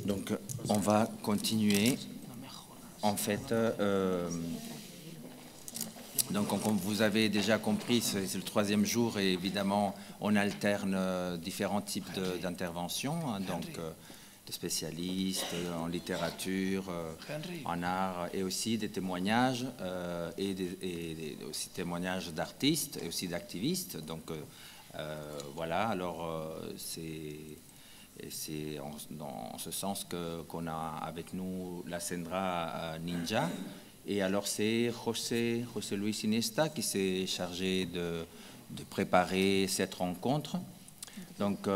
Donc, on va continuer. En fait, donc, comme vous avez déjà compris, c'est le troisième jour et évidemment, on alterne différents types d'interventions, hein, donc de spécialistes en littérature, en art, et aussi des témoignages et aussi témoignages d'artistes et aussi d'activistes. Donc, voilà, alors c'est dans ce sens qu'on a avec nous la Sendra Ninja. Et alors c'est José Luis Iniesta qui s'est chargé de préparer cette rencontre. Donc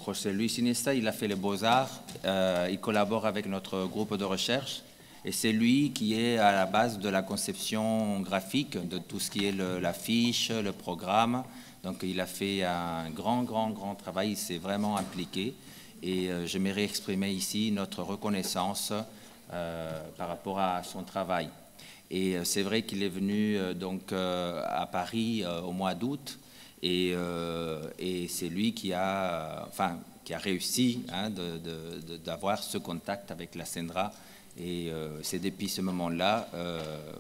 José Luis Iniesta, il a fait les Beaux-Arts, il collabore avec notre groupe de recherche et c'est lui qui est à la base de la conception graphique de tout ce qui est l'affiche, le programme. Donc il a fait un grand travail, il s'est vraiment impliqué et j'aimerais exprimer ici notre reconnaissance par rapport à son travail. Et c'est vrai qu'il est venu donc à Paris au mois d'août et c'est lui qui a réussi hein, d'avoir ce contact avec la Sendra. Et c'est depuis ce moment-là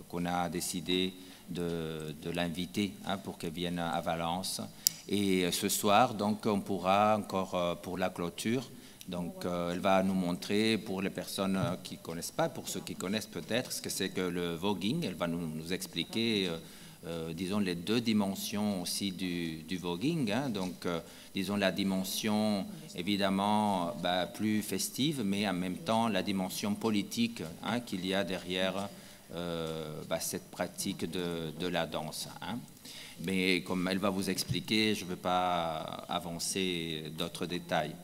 qu'on a décidé de l'inviter hein, pour qu'elle vienne à Valence. Et ce soir, donc, on pourra encore pour la clôture. Donc, elle va nous montrer, pour les personnes qui ne connaissent pas, pour ceux qui connaissent peut-être, ce que c'est que le voguing. Elle va nous expliquer, disons, les deux dimensions aussi du voguing. Hein. Donc, disons, la dimension, évidemment, plus festive, mais en même temps, la dimension politique hein, qu'il y a derrière cette pratique de la danse. Hein. Mais comme elle va vous expliquer, je ne veux pas avancer d'autres détails.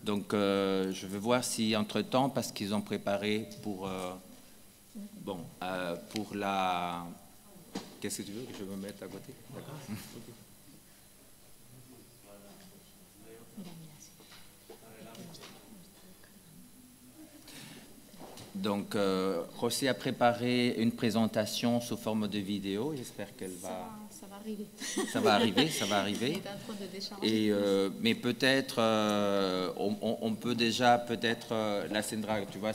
Donc, je vais voir si, entre-temps, parce qu'ils ont préparé pour pour la... Qu'est-ce que tu veux que je me mette à côté? Donc, José a préparé une présentation sous forme de vidéo. J'espère qu'elle va... Ça va arriver. Ça va arriver, ça va arriver. Il est en train de décharger. Mais peut-être, on peut déjà, peut-être, la Sendra, tu vois,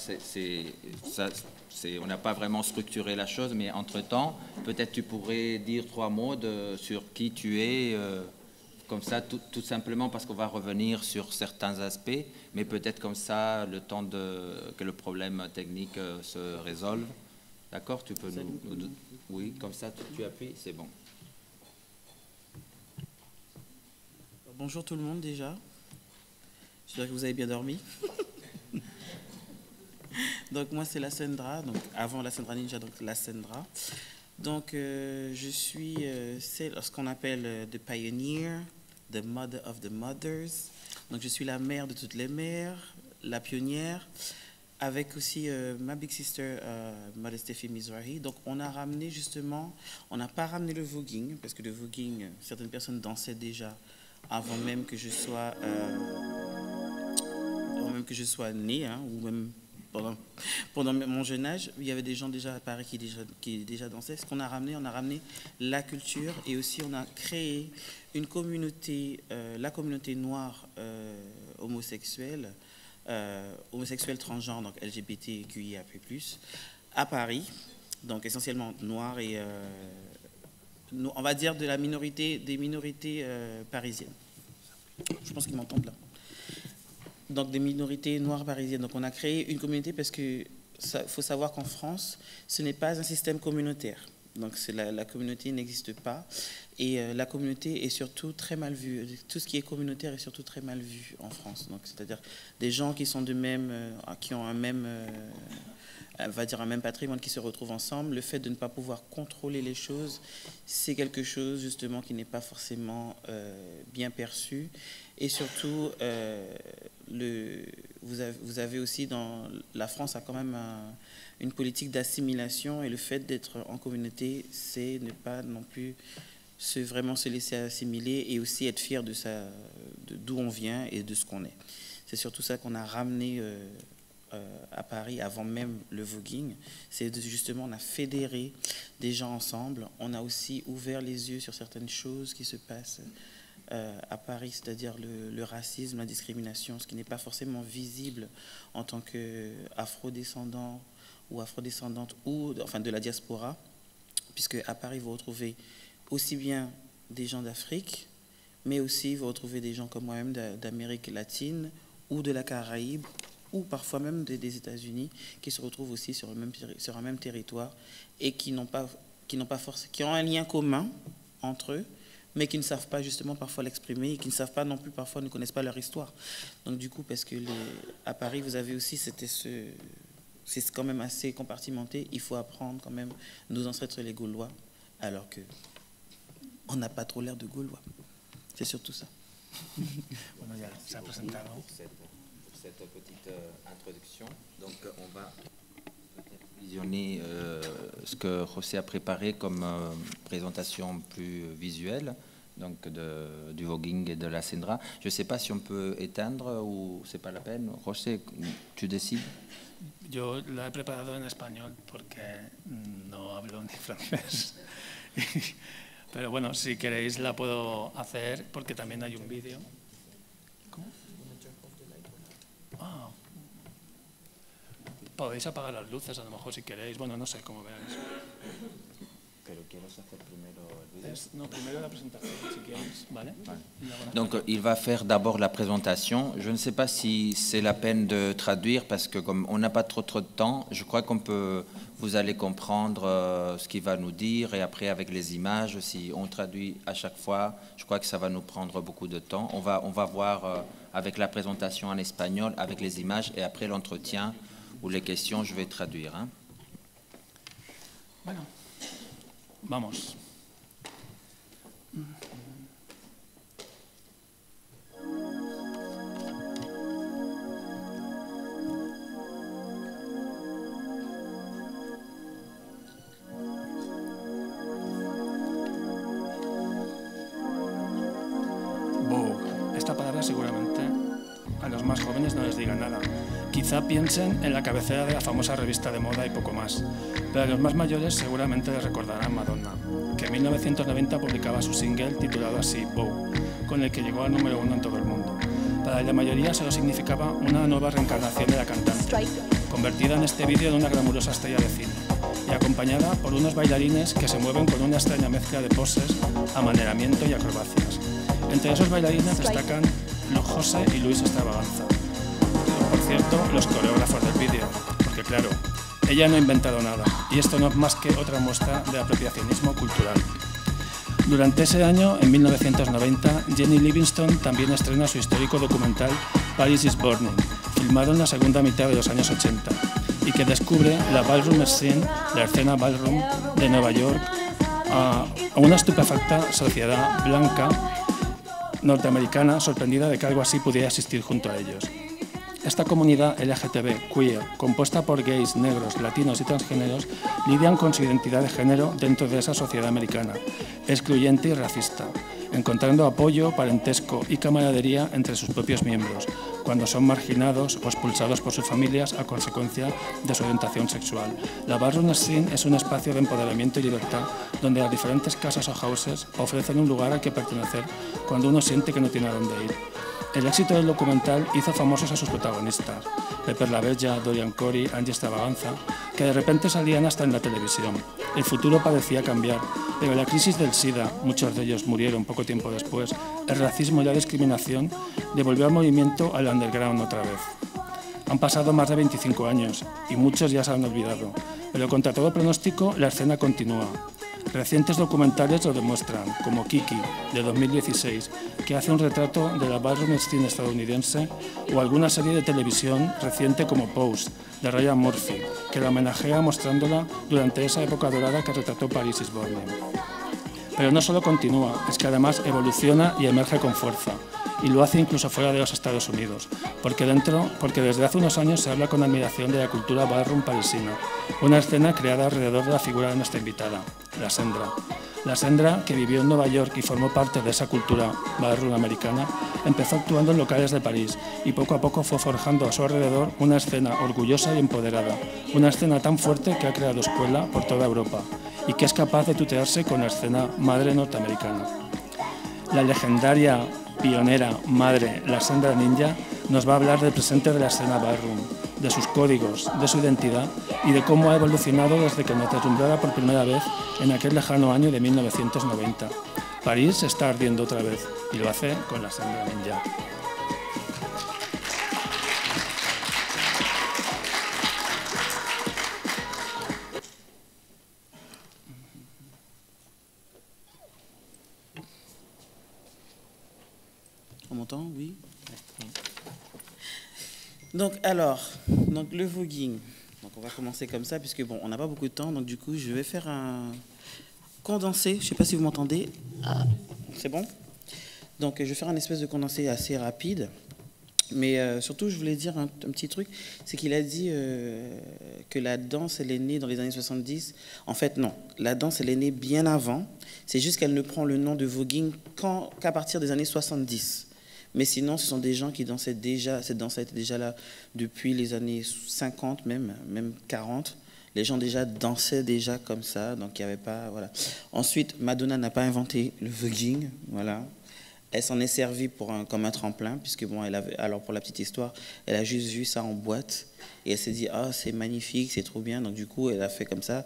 on n'a pas vraiment structuré la chose, mais entre-temps, peut-être tu pourrais dire 3 mots sur qui tu es, comme ça, tout simplement, parce qu'on va revenir sur certains aspects, mais peut-être comme ça, le temps que le problème technique se résolve. D'accord? Tu peux nous... Oui, comme ça, tu appuies, c'est bon. Bonjour tout le monde déjà. J'espère que vous avez bien dormi. Donc moi c'est la Sendra, donc avant la Sendra Ninja, donc la Sendra. Donc je suis ce qu'on appelle the pioneer, the mother of the mothers. Donc je suis la mère de toutes les mères, la pionnière, avec aussi ma big sister, Modestefi Mizrahi. Donc on a ramené justement, on n'a pas ramené le voguing, parce que le voguing, certaines personnes dansaient déjà avant même que je sois né, hein, ou même pendant mon jeune âge, il y avait des gens déjà à Paris qui déjà dansaient. Ce qu'on a ramené, on a ramené la culture et aussi on a créé une communauté, la communauté noire homosexuelle transgenre, donc LGBTQIA+, à Paris, donc essentiellement noire et on va dire des minorités parisiennes. Je pense qu'ils m'entendent là. Donc des minorités noires parisiennes. Donc on a créé une communauté parce que faut savoir qu'en France, ce n'est pas un système communautaire. Donc la communauté n'existe pas et la communauté est surtout très mal vue. Tout ce qui est communautaire est surtout très mal vu en France. Donc c'est-à-dire des gens qui sont qui ont un même un même patrimoine, qui se retrouvent ensemble. Le fait de ne pas pouvoir contrôler les choses, c'est quelque chose justement qui n'est pas forcément bien perçu. Et surtout, vous avez aussi dans la France a quand même une politique d'assimilation, et le fait d'être en communauté, c'est ne pas non plus vraiment se laisser assimiler et aussi être fier de d'où on vient et de ce qu'on est. C'est surtout ça qu'on a ramené à Paris avant même le voguing. C'est justement, on a fédéré des gens ensemble. On a aussi ouvert les yeux sur certaines choses qui se passent à Paris, c'est-à-dire le racisme, la discrimination, ce qui n'est pas forcément visible en tant qu'afro-descendant ou afro-descendante ou enfin de la diaspora, puisque à Paris vous retrouvez aussi bien des gens d'Afrique, mais aussi vous retrouvez des gens comme moi-même d'Amérique latine ou de la Caraïbe, ou parfois même des États-Unis, qui se retrouvent aussi sur un même territoire et qui ont un lien commun entre eux, mais qui ne savent pas justement parfois l'exprimer et qui ne savent pas non plus, parfois ne connaissent pas leur histoire. Donc du coup, parce que à Paris, vous avez aussi, c'est quand même assez compartimenté, il faut apprendre quand même nos ancêtres les Gaulois, alors que on n'a pas trop l'air de Gaulois. C'est surtout ça. Bueno, ya se ha presentado. Cette petite introduction. Donc, on va visionner ce que José a préparé comme présentation plus visuelle, donc du voguing et de la Sendra. Je ne sais pas si on peut éteindre ou c'est pas la peine. José, tu décides. Yo la he preparado en español porque no hablo ni francés. Pero bueno, si queréis la puedo hacer porque también hay un vídeo. ¿Cómo? Ah. Podéis apagar las luces a lo mejor si queréis. Bueno, no sé, como veáis. Pero ¿quieres hacer primero el vídeo? No, primero la presentación, si quieres, ¿vale? Donc, il va faire d'abord la présentation. Je ne sais pas si c'est la peine de traduire parce que comme on n'a pas trop de temps, je crois qu'on peut, vous allez comprendre ce qu'il va nous dire et après avec les images, si on traduit à chaque fois, je crois que ça va nous prendre beaucoup de temps. On va voir avec la présentation en espagnol, avec les images et après l'entretien ou les questions, je vais traduire. Hein. Bueno, vamos. Esta palabra seguramente a los más jóvenes no les diga nada. Quizá piensen en la cabecera de la famosa revista de moda y poco más, pero a los más mayores seguramente les recordarán Madonna, que en 1990 publicaba su single titulado así, Vogue, con el que llegó al número 1 en todo el mundo. Para la mayoría solo significaba una nueva reencarnación de la cantante, convertida en este vídeo en una glamurosa estrella de cine, y acompañada por unos bailarines que se mueven con una extraña mezcla de poses, amaneramiento y acrobacias. Entre esos bailarines destacan José y Luis Extravaganza. Por cierto, los coreógrafos del vídeo, porque claro, ella no ha inventado nada, y esto no es más que otra muestra de apropiacionismo cultural. Durante ese año, en 1990, Jenny Livingston también estrena su histórico documental Paris is Burning, filmado en la segunda mitad de los años 80, y que descubre la ballroom scene, la escena ballroom de Nueva York, a una estupefacta sociedad blanca norteamericana sorprendida de que algo así pudiera existir junto a ellos. Esta comunidad LGTB, queer, compuesta por gays, negros, latinos y transgéneros, lidian con su identidad de género dentro de esa sociedad americana, excluyente y racista, encontrando apoyo, parentesco y camaradería entre sus propios miembros, cuando son marginados o expulsados por sus familias a consecuencia de su orientación sexual. La ballroom scene es un espacio de empoderamiento y libertad donde las diferentes casas o houses ofrecen un lugar al que pertenecer cuando uno siente que no tiene a dónde ir. El éxito del documental hizo famosos a sus protagonistas, Pepper la Bella, Dorian Corey, Angie Extravaganza, que de repente salían hasta en la televisión. El futuro parecía cambiar, pero la crisis del SIDA, muchos de ellos murieron poco tiempo después, el racismo y la discriminación, devolvió al movimiento al underground otra vez. Han pasado más de 25 años y muchos ya se han olvidado, pero contra todo pronóstico la escena continúa. Recientes documentales lo demuestran, como Kiki, de 2016, que hace un retrato de la ballroom scene estadounidense, o alguna serie de televisión reciente como Pose, de Ryan Murphy, que la homenajea mostrándola durante esa época dorada que retrató Paris is Burning. Pero no solo continúa, es que además evoluciona y emerge con fuerza, y lo hace incluso fuera de los Estados Unidos, porque desde hace unos años se habla con admiración de la cultura ballroom parisina, una escena creada alrededor de la figura de nuestra invitada, la Sendra. La Sendra, que vivió en Nueva York y formó parte de esa cultura ballroom americana, empezó actuando en locales de París y poco a poco fue forjando a su alrededor una escena orgullosa y empoderada, una escena tan fuerte que ha creado escuela por toda Europa y que es capaz de tutearse con la escena madre norteamericana. La legendaria pionera madre, la Sandra Ninja, nos va a hablar del presente de la escena ballroom, de sus códigos, de su identidad y de cómo ha evolucionado desde que nos deslumbrara por primera vez en aquel lejano año de 1990. París está ardiendo otra vez y lo hace con la Sandra Ninja. On m'entend? Oui. Donc, alors, le voguing. Donc, on va commencer comme ça, puisque bon, on n'a pas beaucoup de temps. Donc, du coup, je vais faire un condensé. Je ne sais pas si vous m'entendez. C'est bon? Donc, je vais faire un espèce de condensé assez rapide. Mais surtout, je voulais dire un petit truc. C'est qu'il a dit que la danse, elle est née dans les années 70. En fait, non. La danse, elle est née bien avant. C'est juste qu'elle ne prend le nom de voguing qu'à partir des années 70. Mais sinon, ce sont des gens qui dansaient déjà, cette danse était déjà là depuis les années 50 même 40. Les gens déjà dansaient déjà comme ça, donc il n'y avait pas, voilà. Ensuite, Madonna n'a pas inventé le voguing, voilà. Elle s'en est servie comme un tremplin, puisque bon, alors pour la petite histoire, elle a juste vu ça en boîte, et elle s'est dit, ah, c'est magnifique, c'est trop bien, donc du coup, elle a fait comme ça.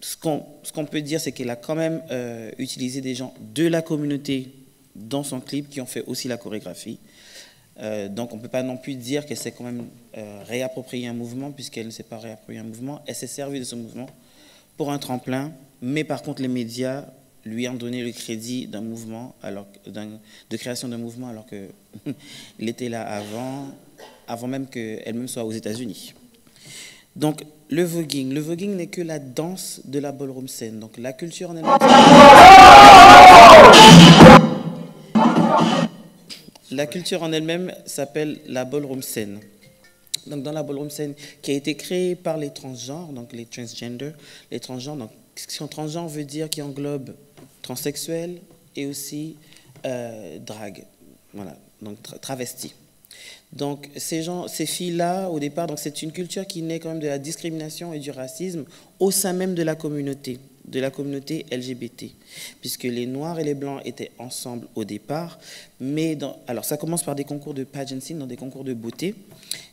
Ce qu'on peut dire, c'est qu'elle a quand même utilisé des gens de la communauté dans son clip qui ont fait aussi la chorégraphie. Donc on ne peut pas non plus dire qu'elle s'est quand même réapproprié un mouvement, puisqu'elle ne s'est pas réapproprié un mouvement. Elle s'est servie de ce mouvement pour un tremplin, mais par contre les médias lui ont donné le crédit d'un mouvement, de création d'un mouvement, alors qu'il était là avant même qu'elle-même soit aux États-Unis. Donc le voguing n'est que la danse de la ballroom scene. Donc la culture en elle-même. La culture en elle-même s'appelle la ballroom scene. Donc dans la ballroom scene qui a été créée par les transgenres, donc les transgenders, les transgenres, donc ce qu'un transgenre veut dire qui englobe transsexuel et aussi drag, voilà, donc travesti. Donc ces filles-là, au départ, donc c'est une culture qui naît quand même de la discrimination et du racisme au sein même de la communauté LGBT, puisque les Noirs et les Blancs étaient ensemble au départ, mais alors ça commence par des concours de pageantry, dans des concours de beauté,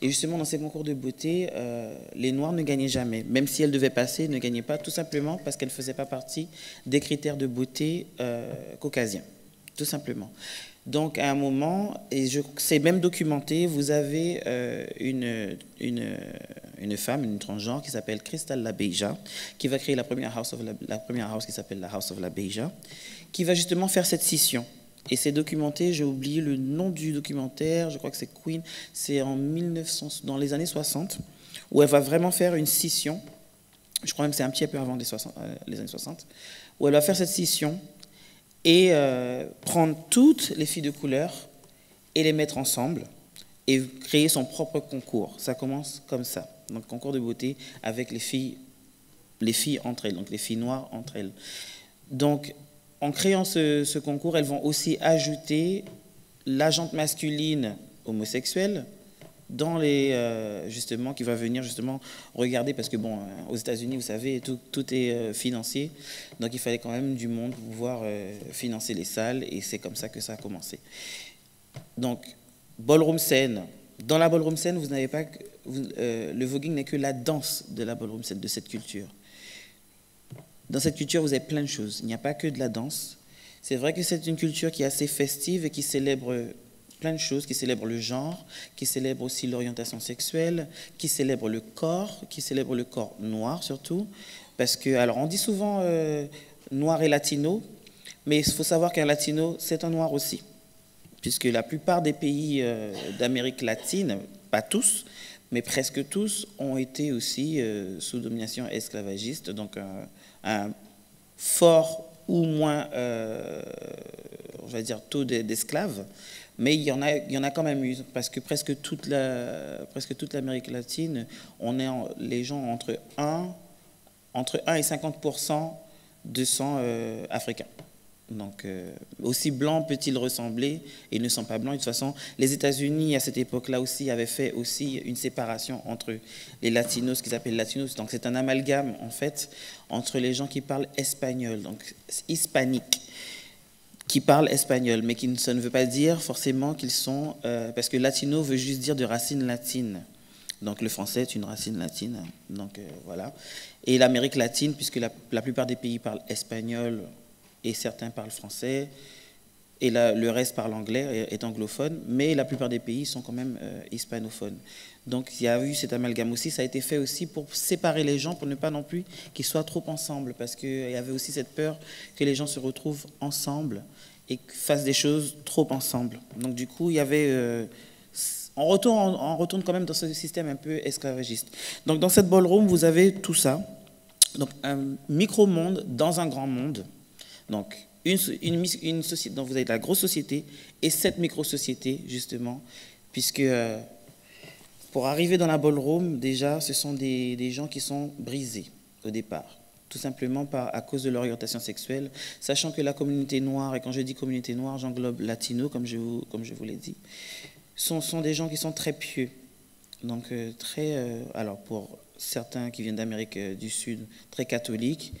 et justement dans ces concours de beauté, les Noirs ne gagnaient jamais, même si elles devaient passer, ne gagnaient pas, tout simplement parce qu'elles ne faisaient pas partie des critères de beauté caucasiens, tout simplement. Donc, à un moment, et c'est même documenté, vous avez une femme, une transgenre qui s'appelle Crystal LaBeija, qui va créer la première house qui s'appelle la House of LaBeija, qui va justement faire cette scission. Et c'est documenté, j'ai oublié le nom du documentaire, je crois que c'est Queen, c'est dans les années 60, où elle va vraiment faire une scission, je crois même que c'est un petit peu avant les années 60, où elle va faire cette scission, et prendre toutes les filles de couleur et les mettre ensemble et créer son propre concours. Ça commence comme ça. Donc, concours de beauté avec les filles entre elles, donc les filles noires entre elles. Donc, en créant ce concours, elles vont aussi ajouter l'agente masculine homosexuelle dans justement, qui va venir justement regarder, parce que bon, aux États-Unis, vous savez, tout est financier, donc il fallait quand même du monde pour pouvoir financer les salles, et c'est comme ça que ça a commencé. Donc, ballroom scene. Dans la ballroom scene, vous n'avez pas le voguing n'est que la danse de la ballroom scene, de cette culture. Dans cette culture, vous avez plein de choses. Il n'y a pas que de la danse. C'est vrai que c'est une culture qui est assez festive et qui célèbre plein de choses, qui célèbrent le genre, qui célèbrent aussi l'orientation sexuelle, qui célèbrent le corps noir surtout, parce que, alors on dit souvent noir et latino, mais il faut savoir qu'un latino, c'est un noir aussi, puisque la plupart des pays d'Amérique latine, pas tous, mais presque tous, ont été aussi sous domination esclavagiste, donc un fort ou moins, on va dire, taux d'esclaves. Mais il y en a quand même eu, parce que presque toute l'Amérique latine, les gens entre 1 et 50% de sang africain. Donc, aussi blanc peut-il ressembler, et ils ne sont pas blancs. De toute façon, les États-Unis, à cette époque-là aussi, avaient fait aussi une séparation entre les latinos, ce qu'ils appellent latinos. Donc, c'est un amalgame, en fait, entre les gens qui parlent espagnol, donc hispanique, qui parlent espagnol, mais ça ne veut pas dire forcément qu'ils sont... parce que latino veut juste dire de racine latine. Donc le français est une racine latine. Donc voilà. Et l'Amérique latine, puisque la plupart des pays parlent espagnol et certains parlent français, et le reste parle anglais, est anglophone, mais la plupart des pays sont quand même hispanophones. Donc il y a eu cet amalgame aussi, ça a été fait aussi pour séparer les gens, pour ne pas non plus qu'ils soient trop ensemble, parce qu'il y avait aussi cette peur que les gens se retrouvent ensemble et fassent des choses trop ensemble. Donc du coup, il y avait... on retourne quand même dans ce système un peu esclavagiste. Donc dans cette ballroom, vous avez tout ça. Donc un micro-monde dans un grand monde. Donc une société, donc vous avez la grosse société et cette micro-société, justement, puisque pour arriver dans la ballroom, déjà, ce sont des gens qui sont brisés au départ, tout simplement à cause de l'orientation sexuelle, sachant que la communauté noire, et quand je dis communauté noire, j'englobe latino, comme je vous l'ai dit, sont des gens qui sont très pieux. Donc, alors pour certains qui viennent d'Amérique du Sud, très catholiques,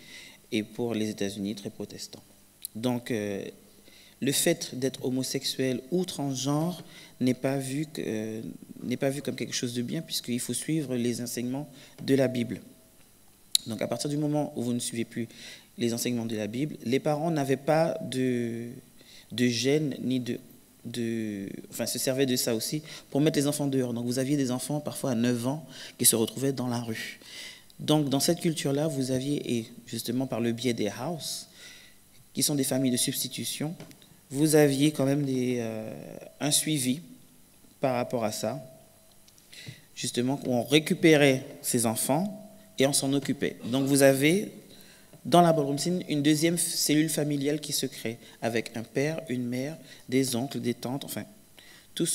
et pour les États-Unis, très protestants. Donc, le fait d'être homosexuel ou transgenre n'est pas vu comme quelque chose de bien, puisqu'il faut suivre les enseignements de la Bible. Donc, à partir du moment où vous ne suivez plus les enseignements de la Bible, les parents n'avaient pas de gêne ni enfin, se servaient de ça aussi pour mettre les enfants dehors. Donc, vous aviez des enfants, parfois à 9 ans, qui se retrouvaient dans la rue. Donc, dans cette culture-là, vous aviez, et justement par le biais des houses, qui sont des familles de substitution, vous aviez quand même un suivi par rapport à ça, justement, où on récupérait ces enfants et on s'en occupait. Donc, vous avez, dans la ballroom scene, une deuxième cellule familiale qui se crée, avec un père, une mère, des oncles, des tantes, enfin, tout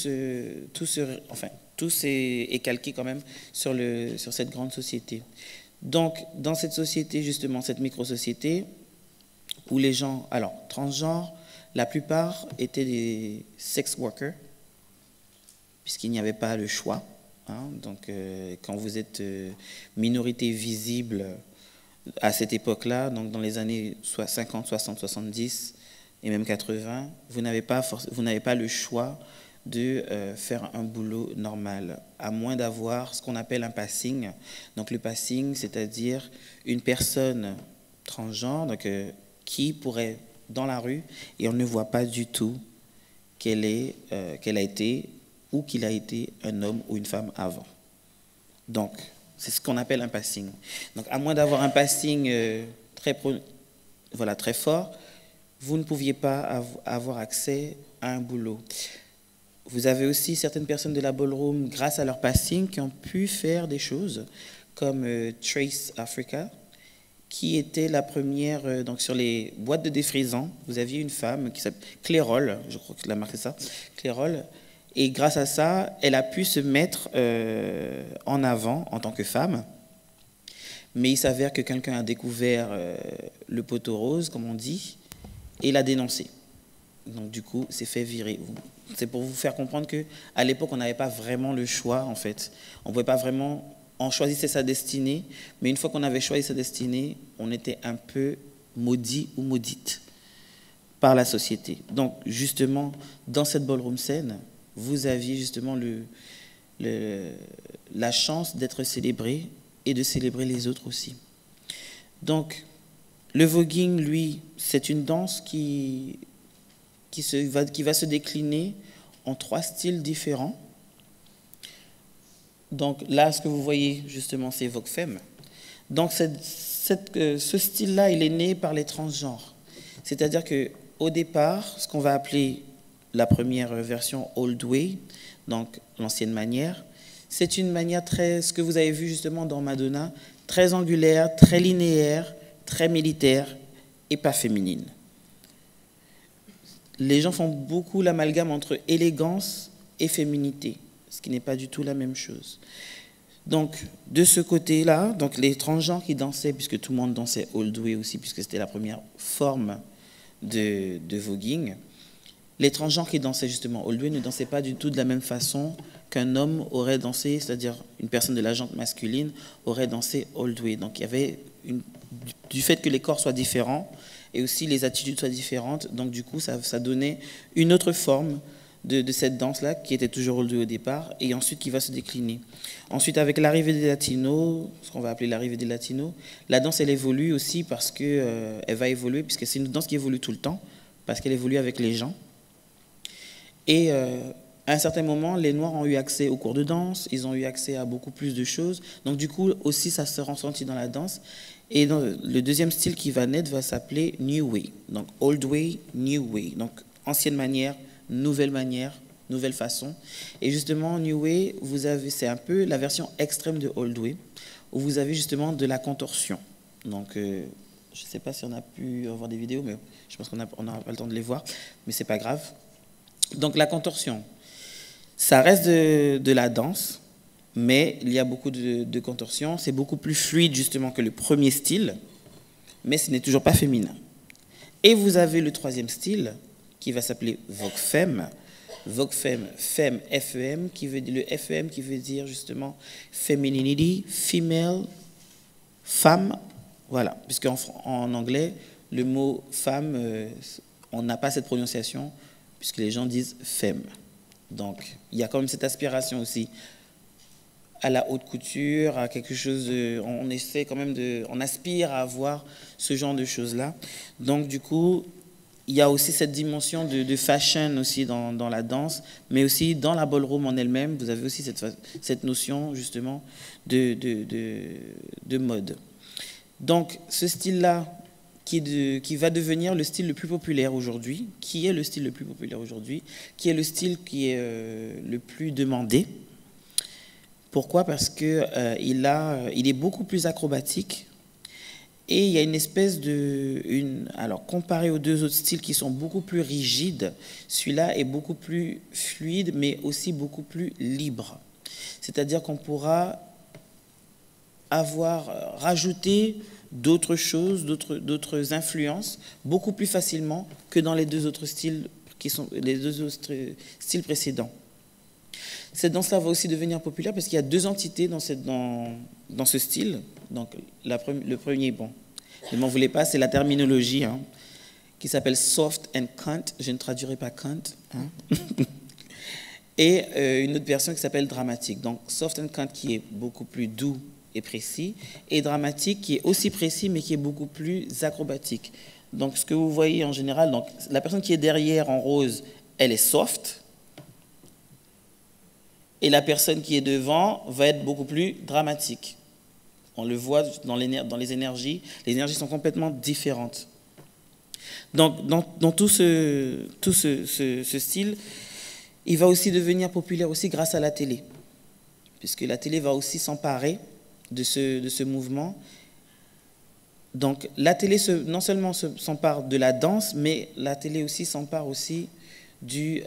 est calqué quand même sur cette grande société. Donc, dans cette société, justement, cette micro-société, où les gens, alors, transgenres, la plupart étaient des sex workers, puisqu'il n'y avait pas le choix. Hein. Donc, quand vous êtes minorité visible à cette époque-là, donc dans les années 50, 60, 70 et même 80, vous n'avez pas le choix de faire un boulot normal, à moins d'avoir ce qu'on appelle un passing. Donc, le passing, c'est-à-dire une personne transgenre, donc, qui pourrait dans la rue et on ne voit pas du tout qu'elle a été ou qu'il a été un homme ou une femme avant. Donc, c'est ce qu'on appelle un passing. Donc, à moins d'avoir un passing très fort, vous ne pouviez pas avoir accès à un boulot. Vous avez aussi certaines personnes de la ballroom, grâce à leur passing, qui ont pu faire des choses comme Trace Africa, qui était la première, donc sur les boîtes de défrisants, vous aviez une femme qui s'appelle Clairol, je crois que la marque c'est ça, Clairol, et grâce à ça, elle a pu se mettre en avant en tant que femme, mais il s'avère que quelqu'un a découvert le poteau rose, comme on dit, et l'a dénoncé. Donc du coup, c'est fait virer. C'est pour vous faire comprendre qu'à l'époque, on n'avait pas vraiment le choix, en fait. On ne pouvait pas vraiment... On choisissait sa destinée, mais une fois qu'on avait choisi sa destinée, on était un peu maudit ou maudite par la société. Donc, justement, dans cette ballroom scène, vous aviez justement la chance d'être célébré et de célébrer les autres aussi. Donc, le voguing, lui, c'est une danse qui va se décliner en 3 styles différents. Donc là, ce que vous voyez, justement, c'est Vogue Femme. Donc ce style-là, il est né par les transgenres. C'est-à-dire qu'au départ, ce qu'on va appeler la première version Old Way, donc l'ancienne manière, c'est une manière ce que vous avez vu justement dans Madonna, très angulaire, très linéaire, très militaire et pas féminine. Les gens font beaucoup l'amalgame entre élégance et féminité, ce qui n'est pas du tout la même chose. Donc, de ce côté-là, donc les transgenres qui dansaient, puisque tout le monde dansait Old Way aussi, puisque c'était la première forme de voguing, les transgenres qui dansaient justement Old Way ne dansaient pas du tout de la même façon qu'un homme aurait dansé, c'est-à-dire une personne de la gente masculine aurait dansé Old Way. Donc, il y avait du fait que les corps soient différents, et aussi les attitudes soient différentes. Donc du coup, ça donnait une autre forme de cette danse-là, qui était toujours old way au départ, et ensuite qui va se décliner. Ensuite, avec l'arrivée des Latinos, ce qu'on va appeler l'arrivée des Latinos, la danse, elle évolue aussi parce que elle va évoluer, puisque c'est une danse qui évolue tout le temps, parce qu'elle évolue avec les gens. Et à un certain moment, les Noirs ont eu accès aux cours de danse, ils ont eu accès à beaucoup plus de choses. Donc du coup, aussi, ça se ressentit dans la danse. Et dans le deuxième style qui va naître va s'appeler New Way. Donc Old Way, New Way. Donc ancienne manière, nouvelle façon. Et justement, New Way, c'est un peu la version extrême de Old Way, où vous avez justement de la contorsion. Donc, je ne sais pas si on a pu avoir des vidéos, mais je pense qu'on n'aura pas le temps de les voir, mais ce n'est pas grave. Donc, la contorsion, ça reste de la danse, mais il y a beaucoup de contorsion. C'est beaucoup plus fluide, justement, que le premier style, mais ce n'est toujours pas féminin. Et vous avez le troisième style, qui va s'appeler Vogue Femme. Vogue Femme, femme, F-E-M, le F-E-M qui veut dire justement femininity, female, femme, voilà. Puisqu'en anglais, le mot femme, on n'a pas cette prononciation, puisque les gens disent femme. Donc, il y a quand même cette aspiration aussi à la haute couture, à quelque chose on essaie quand même on aspire à avoir ce genre de choses-là. Donc, du coup, il y a aussi cette dimension de fashion aussi dans la danse, mais aussi dans la ballroom en elle-même, vous avez aussi cette notion justement de mode. Donc ce style-là, qui va devenir le style le plus populaire aujourd'hui, qui est le style le plus populaire aujourd'hui, qui est le style qui est le plus demandé. Pourquoi? Parce qu'il est beaucoup plus acrobatique. Et il y a une espèce alors comparé aux deux autres styles qui sont beaucoup plus rigides, celui-là est beaucoup plus fluide, mais aussi beaucoup plus libre. C'est-à-dire qu'on pourra rajouter d'autres choses, d'autres influences, beaucoup plus facilement que dans les deux autres styles précédents. Cette danse-là va aussi devenir populaire parce qu'il y a deux entités dans ce style. Donc, le premier, bon, ne m'en voulez pas, c'est la terminologie, hein, qui s'appelle soft and cunt. Je ne traduirai pas cunt. Hein. Et une autre version qui s'appelle dramatique. Donc, soft and cunt qui est beaucoup plus doux et précis, et dramatique qui est aussi précis mais qui est beaucoup plus acrobatique. Donc, ce que vous voyez en général, donc, la personne qui est derrière en rose, elle est soft. Et la personne qui est devant va être beaucoup plus dramatique. On le voit dans les énergies. Les énergies sont complètement différentes. Donc, dans tout ce style, il va aussi devenir populaire aussi grâce à la télé. Puisque la télé va aussi s'emparer de ce mouvement. Donc, la télé non seulement s'empare de la danse, mais la télé aussi s'empare aussi du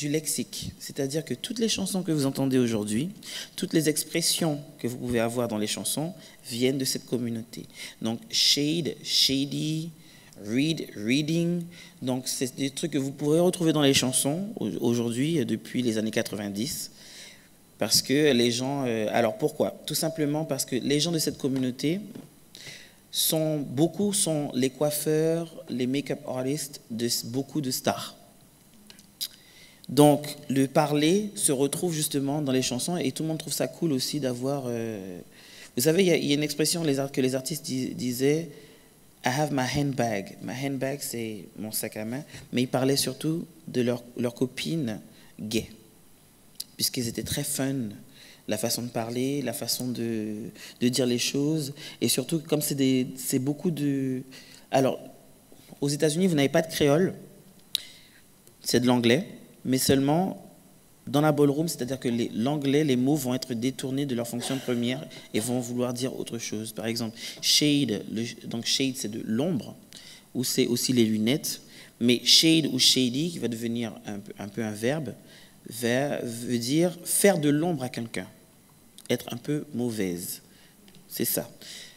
lexique. C'est-à-dire que toutes les chansons que vous entendez aujourd'hui, toutes les expressions que vous pouvez avoir dans les chansons viennent de cette communauté. Donc, shade, shady, read, reading. Donc, c'est des trucs que vous pourrez retrouver dans les chansons aujourd'hui, depuis les années 90. Parce que les gens... alors, pourquoi? Tout simplement parce que les gens de cette communauté beaucoup sont les coiffeurs, les make-up artists de beaucoup de stars. Donc, le parler se retrouve justement dans les chansons et tout le monde trouve ça cool aussi d'avoir... Vous savez, il y a une expression que les artistes disaient « I have my handbag ». My handbag, c'est mon sac à main. Mais ils parlaient surtout de leurs copines gays, puisqu'ils étaient très fun. La façon de parler, la façon de dire les choses. Et surtout, comme c'est beaucoup de... Alors, aux États-Unis, vous n'avez pas de créole. C'est de l'anglais. Mais seulement dans la ballroom, c'est-à-dire que l'anglais, les mots vont être détournés de leur fonction première et vont vouloir dire autre chose. Par exemple, shade, donc shade c'est de l'ombre, ou c'est aussi les lunettes, mais shade ou shady, qui va devenir un peu un verbe, veut dire faire de l'ombre à quelqu'un, être un peu mauvaise. C'est ça.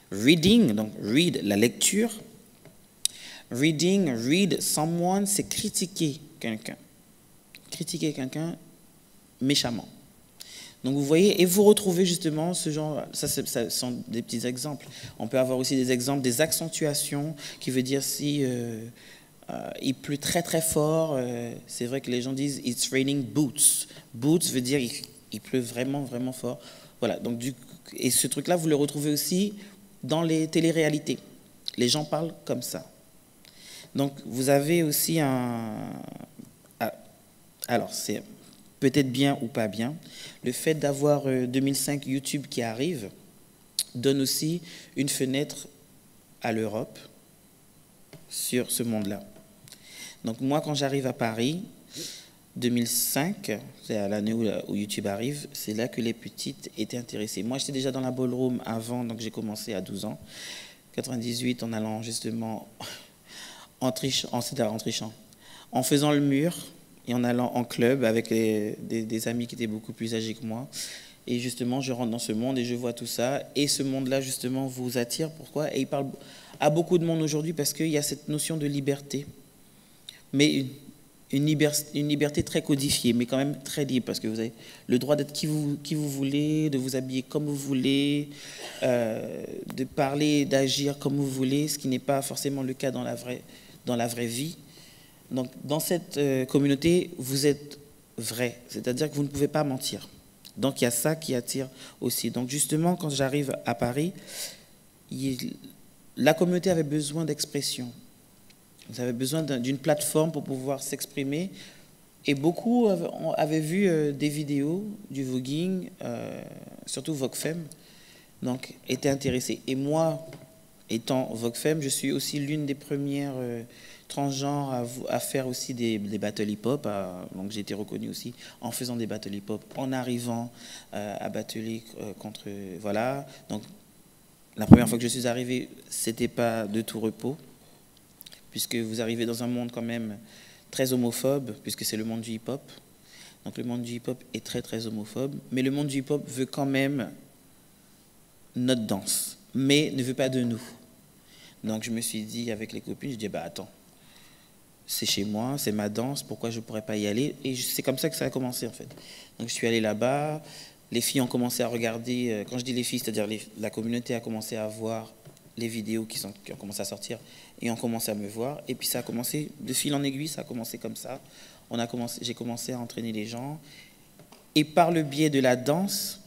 Reading, donc read, la lecture. Reading, read someone, c'est critiquer quelqu'un. Critiquer quelqu'un méchamment. Donc vous voyez, et vous retrouvez justement ce genre, ça sont des petits exemples. On peut avoir aussi des exemples, des accentuations, qui veut dire si il pleut très très fort, c'est vrai que les gens disent « it's raining boots ». Boots veut dire il pleut vraiment vraiment fort. Voilà, donc et ce truc-là, vous le retrouvez aussi dans les téléréalités. Les gens parlent comme ça. Donc vous avez aussi alors c'est peut-être bien ou pas bien, le fait d'avoir 2005 YouTube qui arrive donne aussi une fenêtre à l'Europe sur ce monde-là. Donc moi, quand j'arrive à Paris, 2005, c'est à l'année où YouTube arrive, c'est là que les petites étaient intéressées. Moi, j'étais déjà dans la ballroom avant, donc j'ai commencé à 12 ans. 98, en allant justement en trichant, en faisant le mur et en allant en club avec des amis qui étaient beaucoup plus âgés que moi. Et justement, je rentre dans ce monde et je vois tout ça. Et ce monde-là, justement, vous attire. Pourquoi? Et il parle à beaucoup de monde aujourd'hui parce qu'il y a cette notion de liberté. Mais une liberté très codifiée, mais quand même très libre, parce que vous avez le droit d'être qui vous voulez, de vous habiller comme vous voulez, de parler, d'agir comme vous voulez, ce qui n'est pas forcément le cas dans la vraie vie. Donc, dans cette communauté, vous êtes vrai, c'est-à-dire que vous ne pouvez pas mentir. Donc, il y a ça qui attire aussi. Donc, justement, quand j'arrive à Paris, la communauté avait besoin d'expression. Vous avez besoin d'une plateforme pour pouvoir s'exprimer. Et beaucoup avaient vu des vidéos du voguing, surtout Vogue Femme, donc étaient intéressés. Et moi, étant Vogue Femme, je suis aussi l'une des premières transgenres à faire aussi des battles hip-hop. Donc j'ai été reconnue aussi en faisant des battles hip-hop, en arrivant à battler contre... Voilà. Donc la première fois que je suis arrivé, c'était pas de tout repos, puisque vous arrivez dans un monde quand même très homophobe, puisque c'est le monde du hip-hop. Donc le monde du hip-hop est très très homophobe, mais le monde du hip-hop veut quand même notre danse, mais ne veut pas de nous. Donc je me suis dit avec les copines, je dis bah attends, c'est chez moi, c'est ma danse, pourquoi je ne pourrais pas y aller? Et c'est comme ça que ça a commencé en fait. Donc je suis allé là-bas, les filles ont commencé à regarder, quand je dis les filles, c'est-à-dire la communauté a commencé à voir les vidéos qui ont commencé à sortir et ont commencé à me voir. Et puis ça a commencé, de fil en aiguille, ça a commencé comme ça. J'ai commencé à entraîner les gens. Et par le biais de la danse,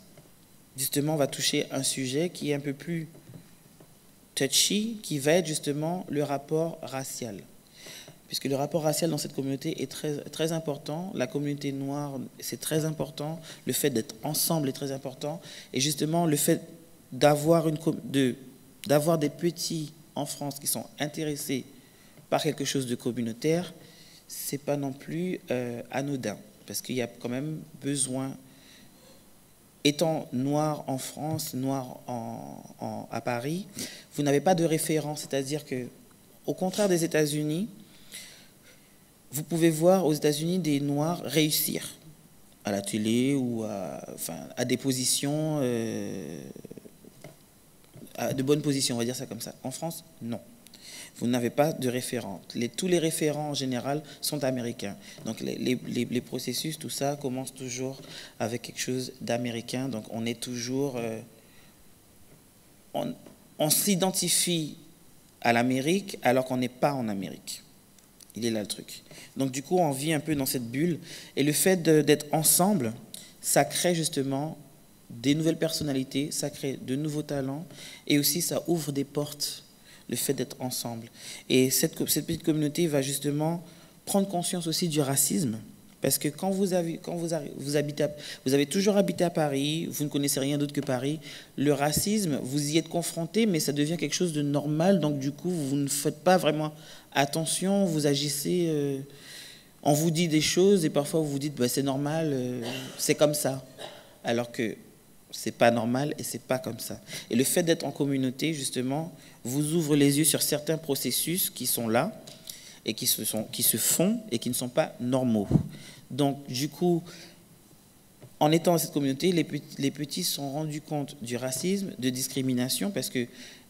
justement, on va toucher un sujet qui est un peu plus touchy, qui va être justement le rapport racial. Puisque le rapport racial dans cette communauté est très, très important. La communauté noire, c'est très important. Le fait d'être ensemble est très important. Et justement, le fait d'avoir des petits en France qui sont intéressés par quelque chose de communautaire, c'est pas non plus anodin, parce qu'il y a quand même besoin, étant noir en France, noir à Paris, vous n'avez pas de référence, c'est-à-dire que, au contraire des États-Unis, vous pouvez voir aux États-Unis des noirs réussir à la télé ou à des positions, à de bonnes positions, on va dire ça comme ça. En France, non. Vous n'avez pas de référents. Tous les référents en général sont américains. Donc les processus, tout ça, commence toujours avec quelque chose d'américain. Donc on est toujours... on s'identifie à l'Amérique alors qu'on n'est pas en Amérique. Il est là le truc. Donc du coup, on vit un peu dans cette bulle. Et le fait d'être ensemble, ça crée justement des nouvelles personnalités, ça crée de nouveaux talents et aussi ça ouvre des portes, le fait d'être ensemble. Et cette petite communauté va justement prendre conscience aussi du racisme, parce que quand vous avez toujours habité à Paris, vous ne connaissez rien d'autre que Paris, le racisme, vous y êtes confronté, mais ça devient quelque chose de normal, donc du coup, vous ne faites pas vraiment attention, vous agissez, on vous dit des choses et parfois vous vous dites bah, c'est normal, c'est comme ça, alors que c'est pas normal et c'est pas comme ça. Et le fait d'être en communauté, justement, vous ouvre les yeux sur certains processus qui sont là et qui se font et qui ne sont pas normaux. Donc, du coup, en étant dans cette communauté, les petits se sont rendus compte du racisme, de discrimination, parce que,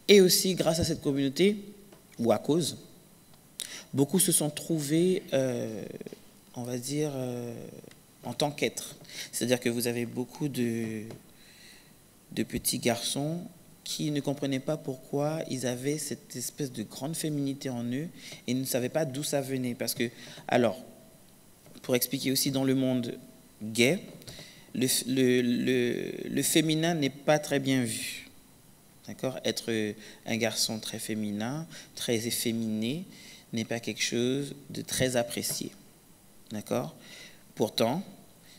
et aussi grâce à cette communauté, ou à cause, beaucoup se sont trouvés, on va dire, en tant qu'être. C'est-à-dire que vous avez beaucoup de petits garçons qui ne comprenaient pas pourquoi ils avaient cette espèce de grande féminité en eux et ne savaient pas d'où ça venait. Parce que, alors, pour expliquer aussi dans le monde gay, le féminin n'est pas très bien vu. D'accord ? Être un garçon très féminin, très efféminé, n'est pas quelque chose de très apprécié. D'accord ? Pourtant,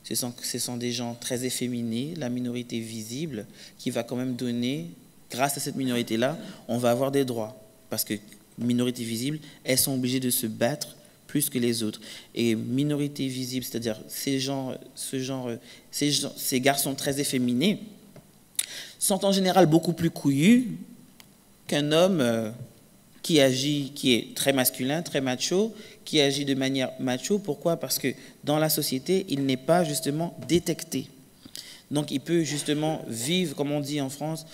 ce sont des gens très efféminés, la minorité visible, qui va quand même donner, grâce à cette minorité-là, on va avoir des droits. Parce que minorité visible, elles sont obligées de se battre plus que les autres. Et minorité visible, c'est-à-dire ces garçons très efféminés, sont en général beaucoup plus couillus qu'un homme qui est très masculin, très macho, qui agit de manière macho. Pourquoi ? Parce que dans la société, il n'est pas justement détecté. Donc il peut justement vivre, comme on dit en France,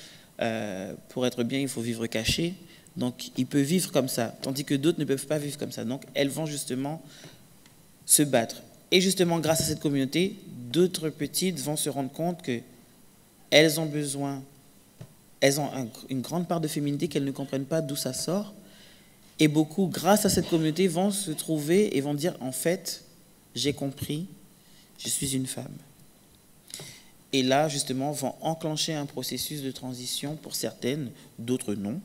pour être bien, il faut vivre caché. Donc il peut vivre comme ça, tandis que d'autres ne peuvent pas vivre comme ça. Donc elles vont justement se battre. Et justement, grâce à cette communauté, d'autres petites vont se rendre compte qu'elles ont besoin, elles ont une grande part de féminité qu'elles ne comprennent pas d'où ça sort. Et beaucoup, grâce à cette communauté, vont se trouver et vont dire, en fait, j'ai compris, je suis une femme. Et là, justement, vont enclencher un processus de transition pour certaines, d'autres non.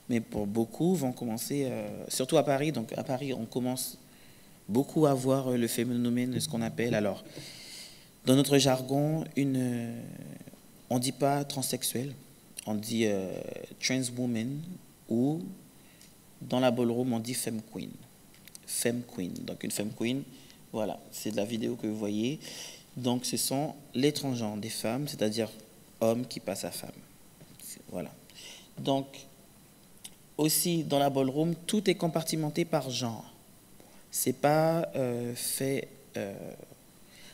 Mais pour beaucoup, vont commencer, surtout à Paris. Donc à Paris, on commence beaucoup à voir le phénomène de ce qu'on appelle, alors, dans notre jargon, on ne dit pas transsexuel, on dit trans woman, ou dans la ballroom, on dit femme queen. Femme queen. Donc une femme queen, voilà, c'est de la vidéo que vous voyez. Donc ce sont les transgenres des femmes, c'est-à-dire hommes qui passent à femme. Voilà. Donc, aussi, dans la ballroom, tout est compartimenté par genre. C'est pas fait...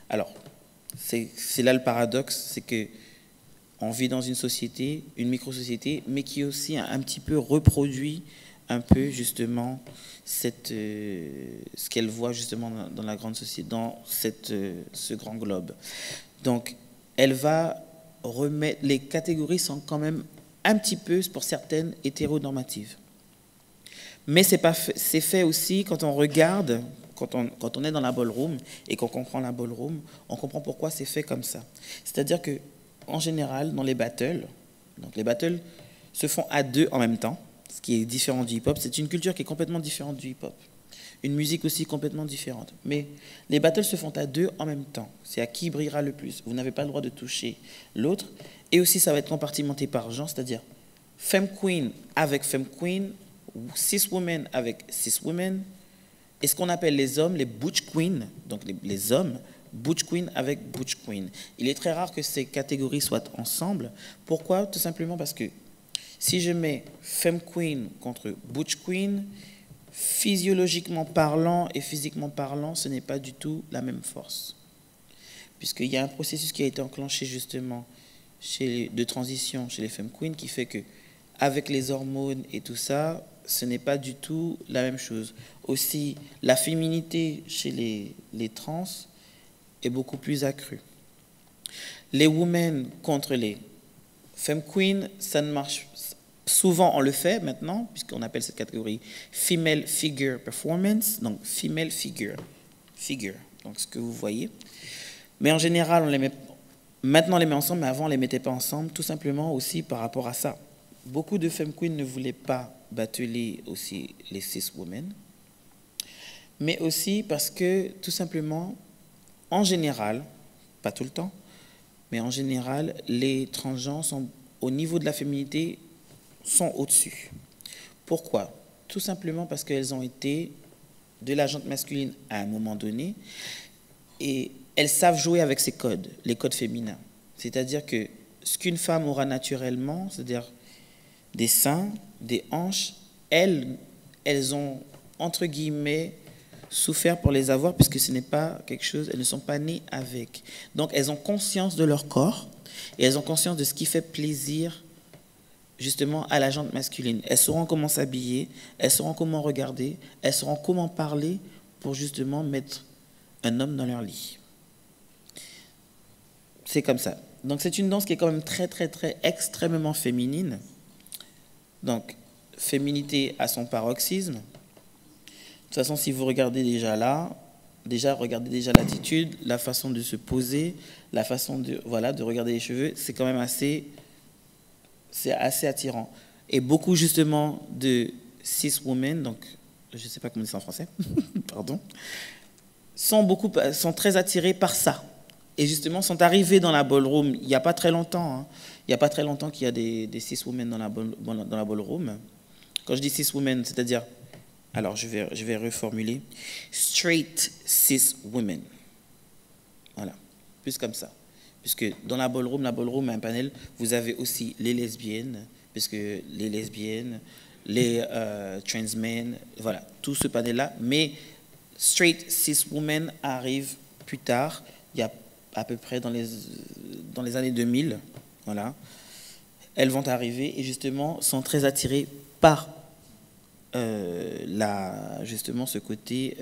Alors, c'est là le paradoxe, c'est que on vit dans une société, une micro-société, mais qui aussi un petit peu reproduit un peu justement ce qu'elle voit justement dans la grande société, dans ce grand globe. Donc, elle va remettre... Les catégories sont quand même un petit peu, pour certaines, hétéronormatives. Mais c'est fait aussi quand on regarde, quand on est dans la ballroom et qu'on comprend la ballroom, on comprend pourquoi c'est fait comme ça. C'est-à-dire que en général, dans les battles, donc les battles se font à deux en même temps, ce qui est différent du hip-hop. C'est une culture qui est complètement différente du hip-hop. Une musique aussi complètement différente. Mais les battles se font à deux en même temps. C'est à qui brillera le plus. Vous n'avez pas le droit de toucher l'autre. Et aussi, ça va être compartimenté par genre, c'est-à-dire femme queen avec femme queen, cis women avec cis women, et ce qu'on appelle les hommes, les butch queens, donc les hommes, butch queen avec butch queen. Il est très rare que ces catégories soient ensemble. Pourquoi ? Tout simplement parce que si je mets femme queen contre butch queen, physiologiquement parlant et physiquement parlant, ce n'est pas du tout la même force. Puisqu'il y a un processus qui a été enclenché justement de transition chez les femmes queens qui fait que avec les hormones et tout ça, ce n'est pas du tout la même chose. Aussi, la féminité chez les trans est beaucoup plus accrue. Les women contre les femmes queens, ça ne marche. Souvent, on le fait maintenant, puisqu'on appelle cette catégorie female figure performance, donc female figure, donc ce que vous voyez. Mais en général, maintenant on les met ensemble, mais avant on ne les mettait pas ensemble, tout simplement aussi par rapport à ça. Beaucoup de femmes queens ne voulaient pas batteler aussi les cis women, mais aussi parce que, tout simplement, en général, pas tout le temps, mais en général, les transgenres sont, au niveau de la féminité, sont au-dessus. Pourquoi ? Tout simplement parce qu'elles ont été de la jante masculine à un moment donné, et elles savent jouer avec ces codes, les codes féminins. C'est-à-dire que ce qu'une femme aura naturellement, c'est-à-dire des seins, des hanches, elles ont, entre guillemets, souffert pour les avoir, puisque ce n'est pas quelque chose, elles ne sont pas nées avec. Donc, elles ont conscience de leur corps, et elles ont conscience de ce qui fait plaisir, justement, à la jante masculine. Elles sauront comment s'habiller, elles sauront comment regarder, elles sauront comment parler pour, justement, mettre un homme dans leur lit. C'est comme ça. Donc c'est une danse qui est quand même très, très, très extrêmement féminine. Donc, féminité à son paroxysme. De toute façon, si vous regardez déjà là, regardez déjà l'attitude, la façon de se poser, la façon de, voilà, de regarder les cheveux, c'est quand même assez attirant. Et beaucoup justement de cis women, donc je ne sais pas comment dire ça en français, pardon, sont très attirés par ça. Et justement, sont arrivés dans la ballroom il n'y a pas très longtemps. Hein. Il n'y a pas très longtemps qu'il y a des cis women dans la ballroom. Quand je dis cis women, c'est-à-dire, alors je vais reformuler, straight cis women. Voilà, plus comme ça. Puisque dans la ballroom a un panel, vous avez aussi les lesbiennes, puisque les lesbiennes, les trans men, voilà, tout ce panel-là. Mais straight cis women arrive plus tard, il y a à peu près dans les années 2000, voilà. Elles vont arriver et justement sont très attirées par justement ce côté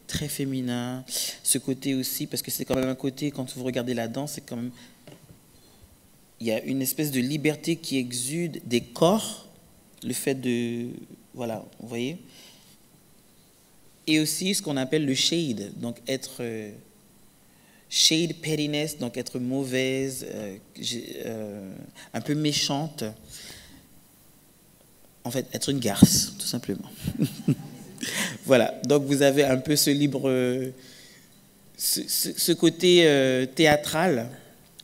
très féminin, ce côté aussi, parce que c'est quand même un côté, quand vous regardez la danse, c'est quand même, il y a une espèce de liberté qui exude des corps, le fait de, voilà, vous voyez, et aussi ce qu'on appelle le shade, donc être shade pettiness, donc être mauvaise, un peu méchante. En fait, être une garce, tout simplement. Voilà, donc vous avez un peu ce côté théâtral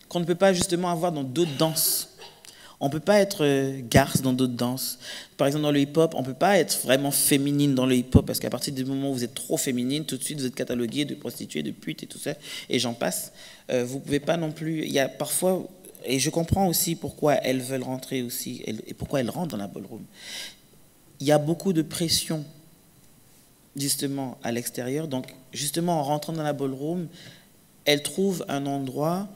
qu'on ne peut pas justement avoir dans d'autres danses. On ne peut pas être garce dans d'autres danses. Par exemple, dans le hip-hop, on ne peut pas être vraiment féminine dans le hip-hop parce qu'à partir du moment où vous êtes trop féminine, tout de suite, vous êtes cataloguée de prostituée, de pute et tout ça, et j'en passe. Vous ne pouvez pas non plus... Il y a parfois... Et je comprends aussi pourquoi elles veulent rentrer aussi, et pourquoi elles rentrent dans la ballroom. Il y a beaucoup de pression, justement, à l'extérieur. Donc, justement, en rentrant dans la ballroom, elles trouvent un endroit